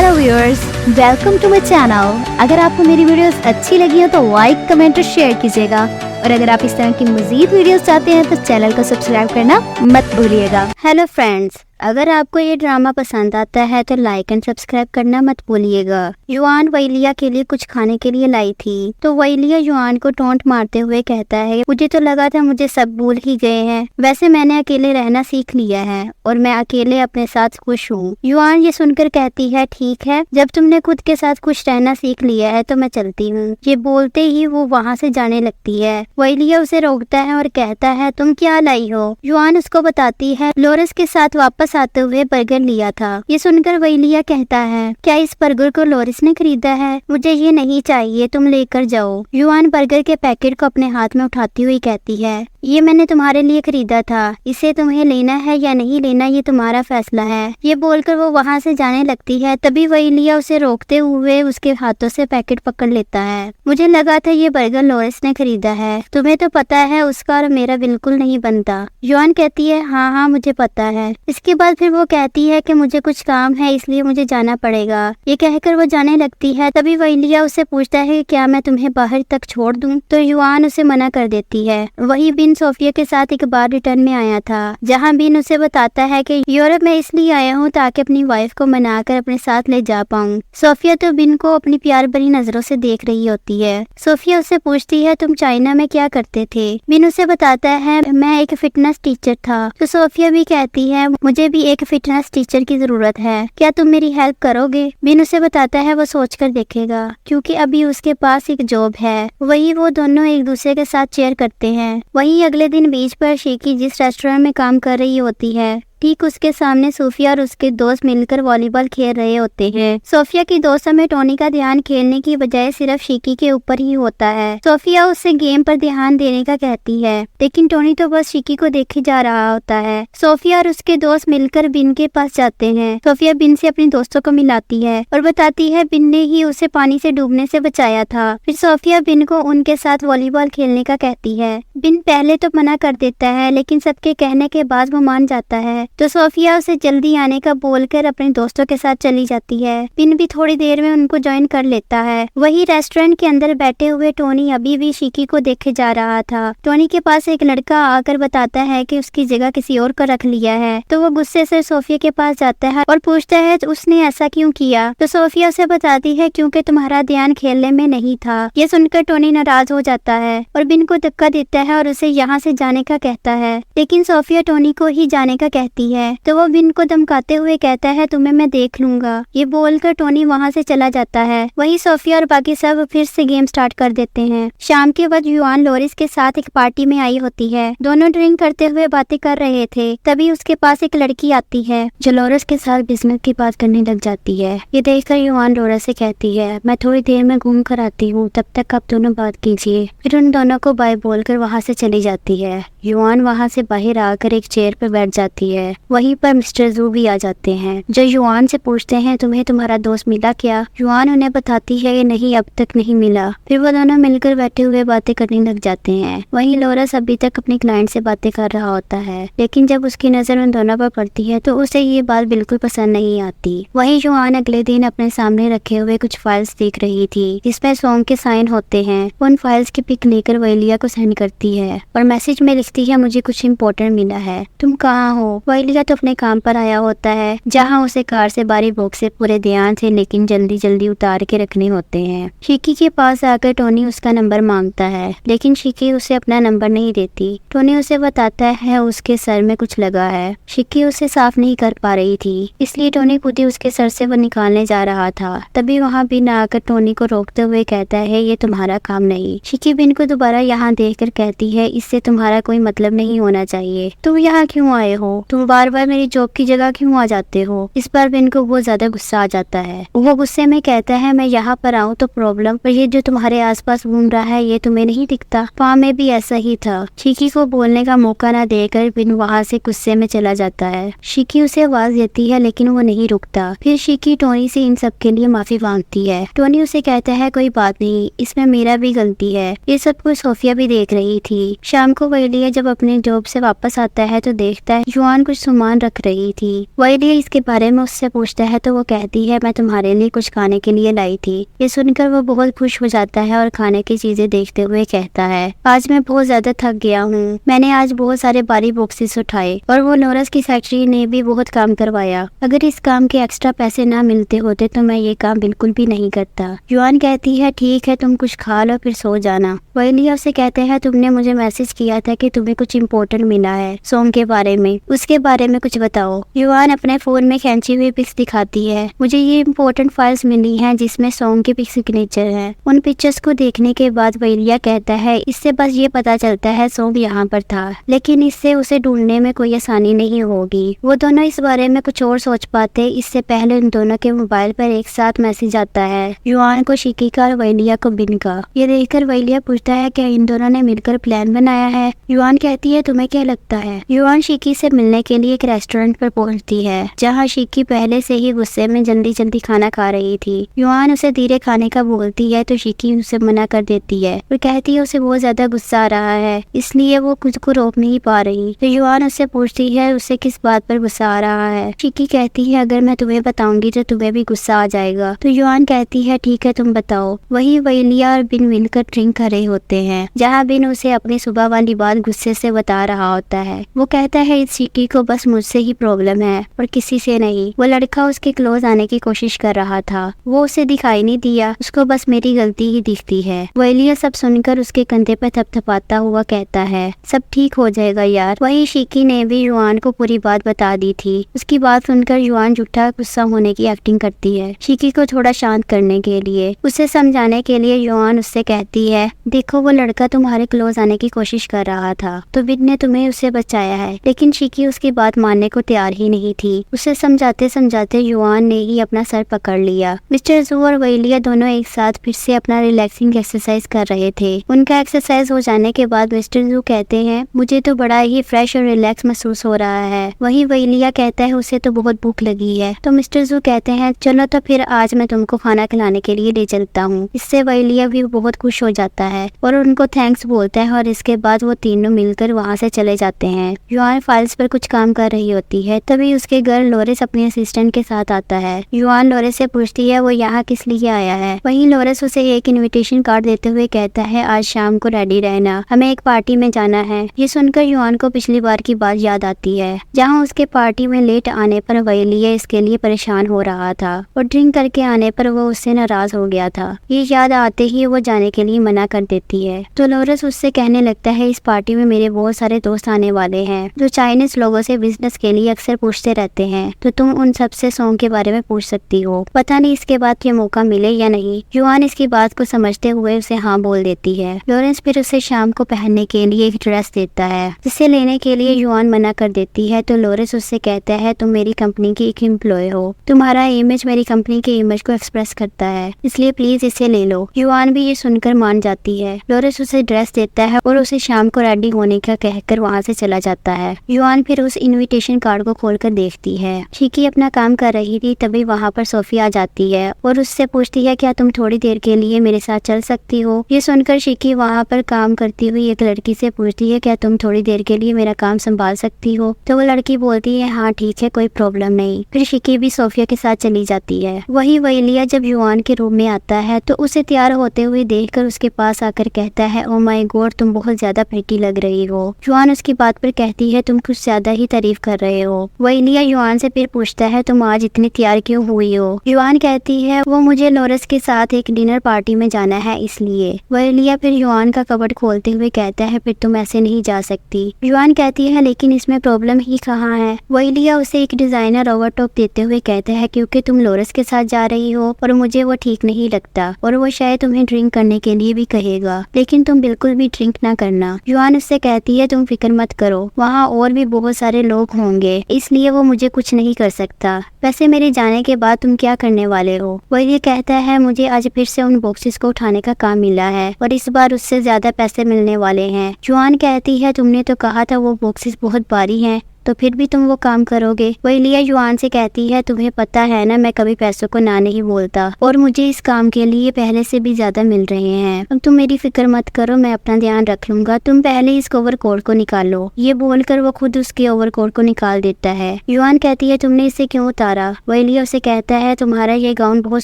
Hello viewers, welcome to my channel. अगर आपको मेरी वीडियोस अच्छी लगी हो तो लाइक, कमेंट और शेयर कीजिएगा। और अगर आप इस तरह की मजीद वीडियोस चाहते हैं तो चैनल को सब्सक्राइब करना मत भूलिएगा। हेलो फ्रेंड्स, अगर आपको ये ड्रामा पसंद आता है तो लाइक एंड सब्सक्राइब करना मत भूलिएगा। युआन वैलिया के लिए कुछ खाने के लिए लाई थी तो वैलिया युआन को टोंट मारते हुए कहता है, मुझे तो लगा था मुझे सब भूल ही गए हैं। वैसे मैंने अकेले रहना सीख लिया है और मैं अकेले अपने साथ खुश हूँ। युआन ये सुनकर कहती है, ठीक है, जब तुमने खुद के साथ खुश रहना सीख लिया है तो मैं चलती हूँ। ये बोलते ही वो वहाँ से जाने लगती है। वैलिया उसे रोकता है और कहता है, तुम क्या लाई हो? युआन उसको बताती है, लोरस के साथ वापस आते हुए बर्गर लिया था। ये सुनकर वैलिया कहता है, क्या इस बर्गर को लोरिस ने खरीदा है? मुझे ये नहीं चाहिए, तुम लेकर जाओ। युआन बर्गर के पैकेट को अपने हाथ में उठाती हुई कहती है, ये मैंने तुम्हारे लिए खरीदा था, इसे तुम्हें लेना है या नहीं लेना ये तुम्हारा फैसला है। ये बोलकर वो वहाँ से जाने लगती है। तभी वैलिया उसे रोकते हुए उसके हाथों से पैकेट पकड़ लेता है। मुझे लगा था ये बर्गर लोरिस ने खरीदा है, तुम्हें तो पता है उसका और मेरा बिल्कुल नहीं बनता। युआन कहती है, हाँ हाँ मुझे पता है। इसके बाद फिर वो कहती है कि मुझे कुछ काम है इसलिए मुझे जाना पड़ेगा। ये कहकर वो जाने लगती है। तभी वैलिया उससे पूछता है, क्या मैं तुम्हें बाहर तक छोड़ दूं? तो युआन उसे मना कर देती है। वही बिन सोफिया के साथ एक बार रिटर्न में आया था, जहाँ बिन उसे बताता है कि यूरोप में इसलिए आया हूँ ताकि अपनी वाइफ को मनाकर अपने साथ ले जा पाऊँ। सोफिया तो बिन को अपनी प्यार भरी नजरों से देख रही होती है। सोफिया उससे पूछती है, तुम चाइना में क्या करते थे? बिन उसे बताता है, मैं एक फिटनेस टीचर था। तो सोफिया भी कहती है, मुझे भी एक फिटनेस टीचर की जरूरत है, क्या तुम मेरी हेल्प करोगे? बिन उसे बताता है वो सोचकर देखेगा, क्योंकि अभी उसके पास एक जॉब है। वही वो दोनों एक दूसरे के साथ शेयर करते हैं। वहीं अगले दिन बीच पर शिकी जिस रेस्टोरेंट में काम कर रही होती है, ठीक उसके सामने सोफिया और उसके दोस्त मिलकर वॉलीबॉल खेल रहे होते हैं। सोफिया की दोस्तों में टोनी का ध्यान खेलने की बजाय सिर्फ शिकी के ऊपर ही होता है। सोफिया उससे गेम पर ध्यान देने का कहती है, लेकिन टोनी तो बस शिकी को देखे जा रहा होता है। सोफिया और उसके दोस्त मिलकर बिन के पास जाते हैं। सोफिया बिन से अपने दोस्तों को मिलाती है और बताती है बिन ने ही उसे पानी से डूबने से बचाया था। फिर सोफिया बिन को उनके साथ वॉलीबॉल खेलने का कहती है। बिन पहले तो मना कर देता है, लेकिन सबके कहने के बाद वो मान जाता है। तो सोफिया उसे जल्दी आने का बोलकर अपने दोस्तों के साथ चली जाती है। बिन भी थोड़ी देर में उनको ज्वाइन कर लेता है। वही रेस्टोरेंट के अंदर बैठे हुए टोनी अभी भी शिकी को देखे जा रहा था। टोनी के पास एक लड़का आकर बताता है कि उसकी जगह किसी और को रख लिया है। तो वो गुस्से से सोफिया के पास जाता है और पूछता है, उसने ऐसा क्यों किया? तो सोफिया उसे बताती है, क्योंकि तुम्हारा ध्यान खेलने में नहीं था। ये सुनकर टोनी नाराज हो जाता है और बिन को धक्का देता है और उसे यहाँ से जाने का कहता है, लेकिन सोफिया टोनी को ही जाने का कहती है। तो वो बिन को धमकाते हुए कहता है, तुम्हें मैं देख लूंगा। ये बोलकर टोनी वहाँ से चला जाता है। वही सोफिया और बाकी सब फिर से गेम स्टार्ट कर देते हैं। शाम के वक्त युआन लोरिस के साथ एक पार्टी में आई होती है। दोनों ड्रिंक करते हुए बातें कर रहे थे। तभी उसके पास एक लड़की आती है जो लोरिस के साथ बिजनेस की बात करने लग जाती है। ये देखकर युआन लोरिस से कहती है, मैं थोड़ी देर में घूम कर आती हूँ, तब तक आप दोनों बात कीजिए। फिर उन दोनों को बाय बोलकर वहाँ से चली जाती है। युआन वहाँ से बाहर आकर एक चेयर पर बैठ जाती है। वहीं पर मिस्टर जू भी आ जाते हैं, जो युआन से पूछते हैं, तुम्हें तुम्हारा दोस्त मिला क्या? युआन उन्हें बताती है कि नहीं, अब तक नहीं मिला। फिर वो दोनों मिलकर बैठे हुए बातें करने लग जाते हैं। वहीं लोरस अभी तक अपने क्लाइंट से बातें कर रहा होता है, लेकिन जब उसकी नजर उन दोनों पर पड़ती है तो उसे ये बात बिल्कुल पसंद नहीं आती। वहीं युआन अगले दिन अपने सामने रखे हुए कुछ फाइल्स देख रही थी, जिसमें सॉन्ग के साइन होते हैं। उन फाइल्स की पिक लेकर वैलिया को सेंड करती है और मैसेज में लिखती है, मुझे कुछ इम्पोर्टेंट मिला है, तुम कहाँ हो? वैलिया तो अपने काम पर आया होता है, जहाँ उसे कार से बारी बॉक्स से पूरे ध्यान से लेकिन जल्दी जल्दी उतार के रखने होते हैं। शिकी के पास आकर टोनी उसका नंबर मांगता है, लेकिन शिकी उसे अपना नंबर नहीं देती। टोनी उसे बताता है उसके सर में कुछ लगा है। शिकी उसे साफ नहीं कर पा रही थी, इसलिए टोनी खुद ही उसके सर से वो निकालने जा रहा था। तभी वहाँ बिन आकर टोनी को रोकते हुए कहता है, ये तुम्हारा काम नहीं। शिकी बिन को दोबारा यहाँ देखकर कहती है, इससे तुम्हारा कोई मतलब नहीं होना चाहिए, तुम यहाँ क्यों आए हो? तुम बार बार मेरी जॉब की जगह क्यों आ जाते हो? इस बार बिन को बहुत ज्यादा गुस्सा आ जाता है। वो गुस्से में कहता है, मैं यहाँ पर आऊँ तो प्रॉब्लम, पर ये जो तुम्हारे आसपास घूम रहा है ये तुम्हें नहीं दिखता? वहाँ में भी ऐसा ही था। शिकी को बोलने का मौका न देकर बिन वहाँ से गुस्से में चला जाता है। शिकी उसे आवाज देती है, लेकिन वो नहीं रुकता। फिर शिकी टोनी से इन सब के लिए माफी मांगती है। टोनी उसे कहता है, कोई बात नहीं, इसमें मेरा भी गलती है। ये सब कुछ सोफिया भी देख रही थी। शाम को वैलिया वैलिया जब अपने जॉब से वापस आता है तो देखता है युआन कुछ सामान रख रही थी। वैलिया इसके बारे में उससे पूछता है तो वो कहती है मैं तुम्हारे लिए कुछ खाने के लिए लाई थी। ये सुनकर वो बहुत खुश हो जाता है और खाने की चीजें देखते हुए कहता है आज मैं बहुत ज्यादा थक गया हूँ, मैंने आज बहुत सारे भारी बॉक्सेस उठाए और वो लोरस की फैक्ट्री ने भी बहुत काम करवाया। अगर इस काम के एक्स्ट्रा पैसे ना मिलते होते तो मैं ये काम बिल्कुल भी नहीं करता। युआन कहती है ठीक है तुम कुछ खा लो फिर सो जाना। वैलिया उसे कहते हैं तुमने मुझे मैसेज किया था कि तुम्हें कुछ इम्पोर्टेंट मिला है सॉन्ग के बारे में, उसके बारे में कुछ बताओ। युआन अपने फोन में खींची हुई पिक्स दिखाती है। मुझे ये इम्पोर्टेंट फाइल्स मिली हैं जिसमें सॉन्ग के पिक सिग्नेचर है। उन पिक्चर्स को देखने के बाद वैलिया कहता है इससे बस ये पता चलता है सॉन्ग यहाँ पर था, लेकिन इससे उसे ढूंढने में कोई आसानी नहीं होगी। वो दोनों इस बारे में कुछ और सोच पाते इससे पहले उन दोनों के मोबाइल पर एक साथ मैसेज आता है, युआन को शिकी का और वैलिया को बिन का। ये देखकर वैलिया पूछता है क्या इन दोनों ने मिलकर प्लान बनाया है। युआन कहती है तुम्हें क्या लगता है। युआन शिकी से मिलने के लिए एक रेस्टोरेंट पर पहुंचती है जहां शिकी पहले से ही गुस्से में जल्दी जल्दी खाना खा रही थी। युआन उसे धीरे खाने का बोलती है तो शिकी उसे मना कर देती है और कहती है उसे बहुत ज्यादा गुस्सा आ रहा है इसलिए वो खुद को रोक नहीं पा रही। तो युआन उससे पूछती है उसे किस बात पर गुस्सा आ रहा है। शिकी कहती है अगर मैं तुम्हें बताऊंगी तो तुम्हें भी गुस्सा आ जाएगा। तो युआन कहती है ठीक है तुम बताओ। वही वैलिया और बिन मिलकर ड्रिंक कर रहे होते हैं जहाँ बिन उसे अपनी सुबह वाली बात गुस्से से बता रहा होता है। वो कहता है इस शिकी को बस मुझसे ही प्रॉब्लम है और किसी से नहीं। वो लड़का उसके क्लोज आने की कोशिश कर रहा था, वो उसे दिखाई नहीं दिया, उसको बस मेरी गलती ही दिखती है। वैलिया सब सुनकर उसके कंधे पर थपथपाता हुआ कहता है सब ठीक हो जाएगा यार। वही शिकी ने भी युआन को पूरी बात बता दी थी। उसकी बात सुनकर युआन झूठा गुस्सा होने की एक्टिंग करती है शिकी को थोड़ा शांत करने के लिए। उसे समझाने के लिए युआन उससे कहती है देखो वो लड़का तुम्हारे क्लोज आने की कोशिश कर रहा था तो बिन ने तुम्हें उसे बचाया है, लेकिन शिकी उसकी बात मानने को तैयार ही नहीं थी। उसे समझाते समझाते युआन ने ही अपना सर पकड़ लिया। मिस्टर जू और वैलिया दोनों एक साथ फिर से अपना रिलैक्सिंग एक्सरसाइज कर रहे थे। उनका एक्सरसाइज हो जाने के बाद मिस्टर जू कहते हैं मुझे तो बड़ा ही फ्रेश और रिलैक्स महसूस हो रहा है। वहीं वैलिया कहता है उसे तो बहुत भूख लगी है। तो मिस्टर जू कहते हैं चलो तो फिर आज मैं तुमको खाना खिलाने के लिए ले चलता हूँ। इससे वैलिया भी बहुत खुश हो जाता है और उनको थैंक्स बोलता है और इसके बाद वो तीनों मिलकर वहाँ से चले जाते हैं। युआन फाइल्स पर कुछ काम कर रही होती है तभी उसके घर लोरेस अपने असिस्टेंट के साथ आता है। युआन लोरेस से पूछती है वो यहाँ किस लिए आया है। वहीं लोरेस उसे एक इनविटेशन कार्ड देते हुए कहता है आज शाम को रेडी रहना, हमें एक पार्टी में जाना है। ये सुनकर युआन को पिछली बार की बात याद आती है जहाँ उसके पार्टी में लेट आने पर वैलिया इसके लिए परेशान हो रहा था और ड्रिंक करके आने पर वो उससे नाराज हो गया था। ये याद आते ही वो जाने के लिए मना कर देती है। तो लोरेस उससे कहने लगता है इस पार्टी में मेरे बहुत सारे दोस्त आने वाले हैं जो चाइनीज लोगों से बिजनेस के लिए अक्सर पूछते रहते हैं, तो तुम उन सबसे सॉन्ग के बारे में पूछ सकती हो। पता नहीं इसके बाद ये मौका मिले या नहीं। युआन इसकी बात को समझते हुए उसे हाँ बोल देती है। लोरेंस फिर उसे शाम को पहनने के लिए एक ड्रेस देता है जिसे लेने के लिए युआन मना कर देती है। तो लोरेंस उससे कहता है तुम मेरी कंपनी की एक एम्प्लॉय हो, तुम्हारा इमेज मेरी कंपनी के इमेज को एक्सप्रेस करता है, इसलिए प्लीज इसे ले लो। युआन भी ये सुनकर मान जाती है। लोरेंस उसे ड्रेस देता है और उसे शाम को रेडी होने का कहकर वहाँ से चला जाता है। युआन फिर उस इनविटेशन कार्ड को खोलकर देखती है। शिकी अपना काम कर रही थी तभी वहाँ पर सोफी आ जाती है और उससे पूछती है क्या तुम थोड़ी देर के लिए मेरे साथ चल सकती हो। ये सुनकर शिकी वहाँ पर काम करती हुई एक लड़की से पूछती है क्या तुम थोड़ी देर के लिए मेरा काम संभाल सकती हो। तो वो लड़की बोलती है हाँ ठीक है कोई प्रॉब्लम नहीं। फिर शिकी भी सोफिया के साथ चली जाती है। वही वैलिया जब युआन के रूम में आता है तो उसे तैयार होते हुए देखकर उसके पास आकर कहता है ओ माय गॉड तुम बहुत ज्यादा प्रिटी लग रही हो। युआन उसकी बात पर कहती है तुम कुछ ज्यादा ही तारीफ कर रहे हो। वैलिया युआन से फिर पूछता है तुम आज इतनी तैयार क्यों हुई हो। युआन कहती है वो मुझे लोरेंस के साथ एक डिनर पार्टी में जाना है इसलिए। वैलिया फिर युआन का कबर्ड खोलते हुए कहता है फिर तुम ऐसे नहीं जा सकती। युआन कहती है लेकिन इसमें प्रॉब्लम ही कहाँ है। वैलिया उसे एक डिजाइनर ओवरटॉप देते हुए कहता है क्योंकि तुम लोरेंस के साथ जा रही हो और मुझे वो ठीक नहीं लगता और वो शायद तुम्हें ड्रिंक करने के लिए भी कहेगा, लेकिन तुम बिल्कुल भी ड्रिंक ना करना। युआन उससे कहती है तुम फिक्र मत करो, वहाँ और भी बहुत सारे लोग होंगे इसलिए वो मुझे कुछ नहीं कर सकता। वैसे मेरे जाने के बाद तुम क्या करने वाले हो। वैलिया कहता है मुझे आज फिर से उन बॉक्सेस को उठाने का काम मिला है और इस बार उससे ज्यादा पैसे मिलने वाले हैं। युआन कहती है तुमने तो कहा था वो बॉक्सेस बहुत भारी हैं, तो फिर भी तुम वो काम करोगे? वैलिया युआन से कहती है तुम्हें पता है ना मैं कभी पैसों को ना नहीं बोलता और मुझे इस काम के लिए पहले से भी ज्यादा मिल रहे हैं। अब तुम मेरी फिक्र मत करो, मैं अपना ध्यान रख लूंगा, तुम पहले इस ओवरकोट को निकालो। ये बोलकर वो खुद उसके ओवरकोट को निकाल देता है। युआन कहती है तुमने इसे क्यों उतारा? वैलिया उसे कहता है तुम्हारा ये गाउन बहुत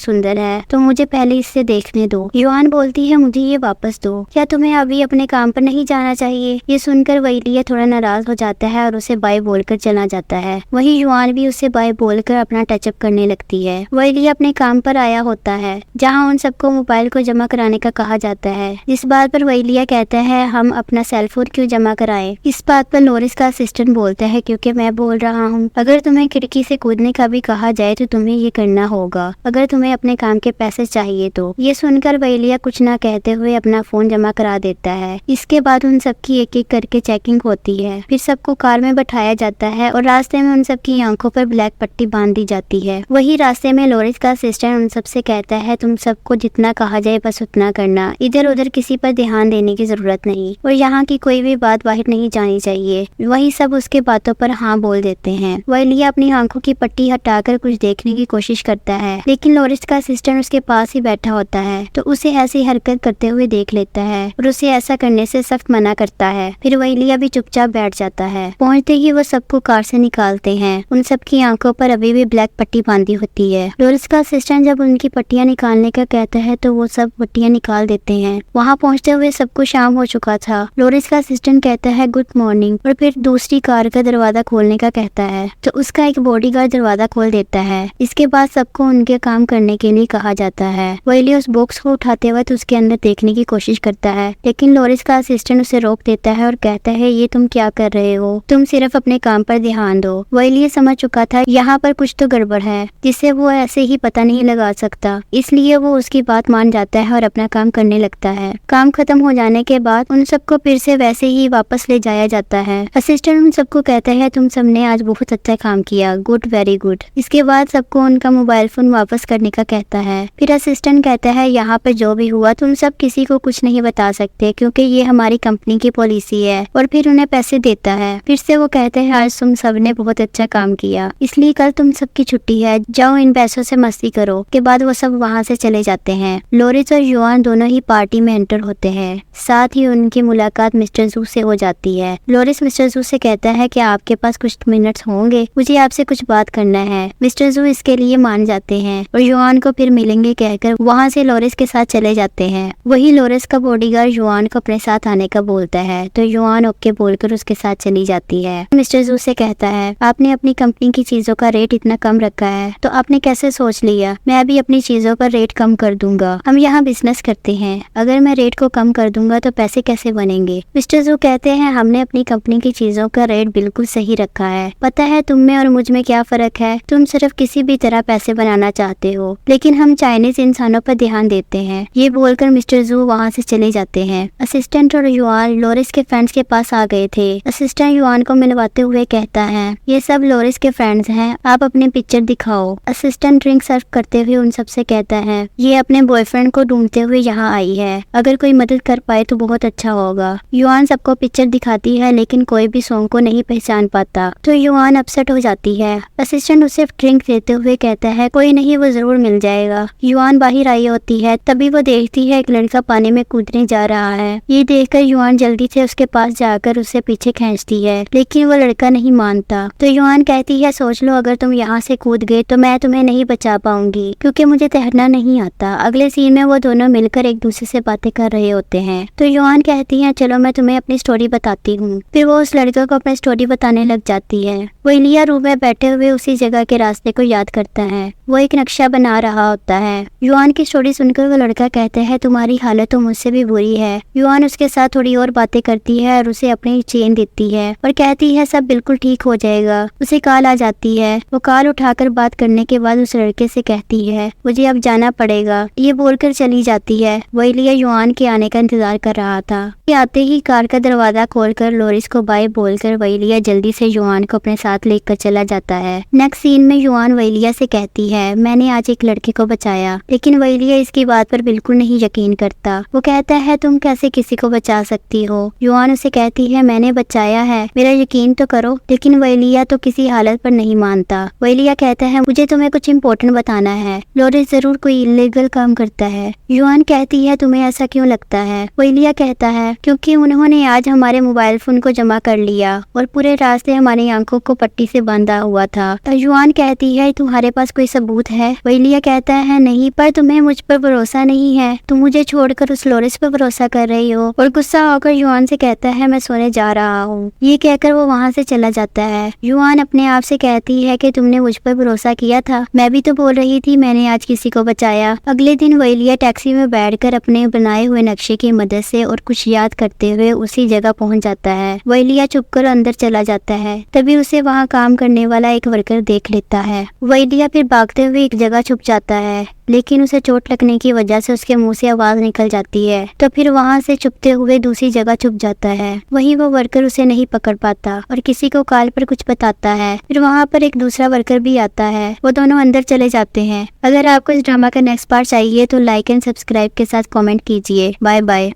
सुंदर है, तो मुझे पहले इससे देखने दो। युआन बोलती है मुझे ये वापस दो, क्या तुम्हें अभी अपने काम पर नहीं जाना चाहिए? ये सुनकर वैलिया थोड़ा नाराज हो जाता है और उसे बाय बोलकर चला जाता है। वही युआन भी उसे बाय बोलकर अपना टचअप करने लगती है। वैलिया अपने काम पर आया होता है जहाँ उन सबको मोबाइल को जमा कराने का कहा जाता है। इस बात पर वैलिया कहता है हम अपना सेलफोन क्यों जमा कराएं? इस बात पर लोरिस का असिस्टेंट बोलता है क्योंकि मैं बोल रहा हूँ अगर तुम्हें खिड़की से कूदने का भी कहा जाए तो तुम्हें ये करना होगा अगर तुम्हें अपने काम के पैसे चाहिए तो। ये सुनकर वैलिया कुछ ना कहते हुए अपना फोन जमा करा देता है। इसके बाद उन सबकी एक एक करके चेकिंग होती है। फिर सबको कार में बैठाया जाता है और रास्ते में उन सबकी आंखों पर ब्लैक पट्टी बांध दी जाती है। वही रास्ते में लोरिस का असिस्टेंट उन सबसे कहता है तुम सबको जितना कहा जाए बस उतना करना, इधर उधर किसी पर ध्यान देने की जरूरत नहीं और यहाँ की कोई भी बात बाहर नहीं जानी चाहिए। वही सब उसके बातों पर हाँ बोल देते हैं। वैलिया अपनी आंखों की पट्टी हटाकर कुछ देखने की कोशिश करता है लेकिन लोरिस का असिस्टेंट उसके पास ही बैठा होता है तो उसे ऐसी हरकत करते हुए देख लेता है और उसे ऐसा करने से सख्त मना करता है। फिर वैलिया भी चुपचाप बैठ जाता है। पहुंचते ही वो सबको कार से निकालते हैं। उन सबकी आंखों पर अभी भी ब्लैक पट्टी बांधी होती है। लोरिस का असिस्टेंट जब उनकी पट्टियां निकालने का कहता है तो वो सब पट्टियां निकाल देते हैं। वहाँ पहुँचते हुए सबको शाम हो चुका था। लोरिस का असिस्टेंट कहता है गुड मॉर्निंग और फिर दूसरी कार का दरवाजा खोलने का कहता है तो उसका एक बॉडीगार्ड दरवाजा खोल देता है। इसके बाद सबको उनके काम करने के लिए कहा जाता है। वैलिया उस बॉक्स को उठाते वक्त उसके अंदर देखने की कोशिश करता है लेकिन लोरिस का असिस्टेंट उसे रोक देता है और कहता है ये तुम क्या कर रहे हो, तुम सिर्फ अपने काम पर ध्यान दो। वैलिया समझ चुका था यहाँ पर कुछ तो गड़बड़ है जिसे वो ऐसे ही पता नहीं लगा सकता, इसलिए वो उसकी बात मान जाता है और अपना काम करने लगता है। काम खत्म हो जाने के बाद उन सबको फिर से वैसे ही वापस ले जाया जाता है। असिस्टेंट उन सबको कहता है तुम सबने आज बहुत अच्छा काम किया, गुड, वेरी गुड। इसके बाद सबको उनका मोबाइल फोन वापस करने का कहता है। फिर असिस्टेंट कहता है यहाँ पर जो भी हुआ तुम सब किसी को कुछ नहीं बता सकते क्योंकि ये हमारी कंपनी की पॉलिसी है और फिर उन्हें पैसे देता है। फिर से वो कहते हैं आज तुम सबने बहुत अच्छा काम किया इसलिए कल तुम सबकी छुट्टी है, जाओ इन पैसों से मस्ती करो। के बाद वो सब वहाँ से चले जाते हैं। लोरिस और युआन दोनों ही पार्टी में एंटर होते हैं। साथ ही उनकी मुलाकात मिस्टर जू से हो जाती है। लोरिस मिस्टर जू से कहता है कि आपके पास कुछ मिनट्स होंगे, मुझे आपसे कुछ बात करना है। मिस्टर जू इसके लिए मान जाते हैं और युआन को फिर मिलेंगे कहकर वहाँ से लोरिस के साथ चले जाते हैं। वही लोरिस का बॉडीगार्ड युआन को अपने साथ आने का बोलता है तो युआन ओके बोलकर उसके साथ चली जाती है। मिस्टर जू से कहता है आपने अपनी कंपनी की चीजों का रेट इतना कम रखा है तो आपने कैसे सोच लिया? मैं अभी अपनी चीजों का रेट कम कर दूंगा, हम यहाँ बिजनेस करते हैं, अगर मैं रेट को कम कर दूंगा तो पैसे कैसे बनेंगे? मिस्टर जू कहते हैं हमने अपनी कंपनी की चीजों का रेट बिल्कुल सही रखा है, पता है तुम में और मुझ में क्या फर्क है, तुम सिर्फ किसी भी तरह पैसे बनाना चाहते हो लेकिन हम चाइनीज इंसानों पर ध्यान देते हैं। ये बोलकर मिस्टर जू वहाँ से चले जाते हैं। असिस्टेंट और युआन लोरिस के फ्रेंड्स के पास आ गए थे। असिस्टेंट युआन को मिलवाते हुए कहता है ये सब लोरिस के फ्रेंड्स हैं, आप अपनी पिक्चर दिखाओ। असिस्टेंट ड्रिंक सर्व करते हुए उन सबसे कहता है ये अपने बॉयफ्रेंड को ढूंढते हुए यहाँ आई है, अगर कोई मदद कर पाए तो बहुत अच्छा होगा। युआन सबको पिक्चर दिखाती है लेकिन कोई भी सॉन्ग को नहीं पहचान पाता तो युआन अपसेट हो जाती है। असिस्टेंट उसे ड्रिंक देते हुए कहता है कोई नहीं, वो जरूर मिल जाएगा। युआन बाहर आई होती है तभी वो देखती है एक लड़का पानी में कूदने जा रहा है। ये देखकर युआन जल्दी से उसके पास जाकर उसे पीछे खींचती है लेकिन वो लड़का नहीं मानता तो युआन कहती है सोच लो अगर तुम यहाँ से कूद गए तो मैं तुम्हें नहीं बचा पाऊंगी क्योंकि मुझे तैरना नहीं आता। अगले सीन में वो दोनों मिलकर एक दूसरे से बातें कर रहे होते हैं तो युआन कहती है चलो मैं तुम्हें अपनी स्टोरी बताती हूँ। फिर वो उस लड़के को अपनी स्टोरी बताने लग जाती है। वैलिया रूम में बैठे हुए उसी जगह के रास्ते को याद करता है। वो एक नक्शा बना रहा होता है। युआन की स्टोरी सुनकर वो लड़का कहता है तुम्हारी हालत तो मुझसे भी बुरी है। युआन उसके साथ थोड़ी और बातें करती है और उसे अपनी चेन देती है और कहती है सब बिल्कुल ठीक हो जाएगा। उसे कॉल आ जाती है। वो कॉल उठाकर बात करने के बाद उस लड़के से कहती है मुझे अब जाना पड़ेगा। ये बोलकर चली जाती है। वैलिया युआन के आने का इंतजार कर रहा था। आते ही कार का दरवाजा खोलकर लोरिस को बाय बोलकर वैलिया जल्दी से युआन को अपने साथ लेकर चला जाता है। नेक्स्ट सीन में युआन वैलिया से कहती है मैंने आज एक लड़के को बचाया, लेकिन वैलिया इसकी बात पर बिल्कुल नहीं यकीन करता। वो कहता है तुम कैसे किसी को बचा सकती हो? युआन उसे कहती है मैंने बचाया है, मेरा यकीन तो तो करो। लेकिन वैलिया तो किसी हालत पर नहीं मानता। वैलिया कहता है मुझे तुम्हें कुछ इम्पोर्टेंट बताना है, लोरिस जरूर कोई इलीगल काम करता है। युआन कहती है तुम्हें ऐसा क्यों लगता है? वैलिया कहता है क्योंकि उन्होंने आज हमारे मोबाइल फोन को जमा कर लिया और पूरे रास्ते हमारी आंखों को पट्टी से बांधा हुआ था। युआन कहती है तुम्हारे पास कोई सबूत है? वैलिया कहता है नहीं, पर तुम्हें मुझ पर भरोसा नहीं है, तुम मुझे छोड़कर उस लोरिस पर भरोसा कर रही हो। और गुस्सा होकर युआन से कहता है मैं सोने जा रहा हूँ। ये कहकर वो वहाँ से चला जाता है। युआन अपने आप से कहती है कि तुमने मुझ पर भरोसा किया था, मैं भी तो बोल रही थी मैंने आज किसी को बचाया। अगले दिन वैलिया टैक्सी में बैठकर अपने बनाए हुए नक्शे की मदद से और कुछ याद करते हुए उसी जगह पहुंच जाता है। वैलिया चुपकर अंदर चला जाता है। तभी उसे वहाँ काम करने वाला एक वर्कर देख लेता है। वैलिया फिर भागते हुए एक जगह छुप जाता है, लेकिन उसे चोट लगने की वजह से उसके मुंह से आवाज निकल जाती है। तो फिर वहाँ से छुपते हुए दूसरी जगह छुप जाता है। वहीं वो वर्कर उसे नहीं पकड़ पाता और किसी को कॉल पर कुछ बताता है। फिर वहाँ पर एक दूसरा वर्कर भी आता है। वो दोनों अंदर चले जाते हैं। अगर आपको इस ड्रामा का नेक्स्ट पार्ट चाहिए तो लाइक एंड सब्सक्राइब के साथ कमेंट कीजिए। Bye bye.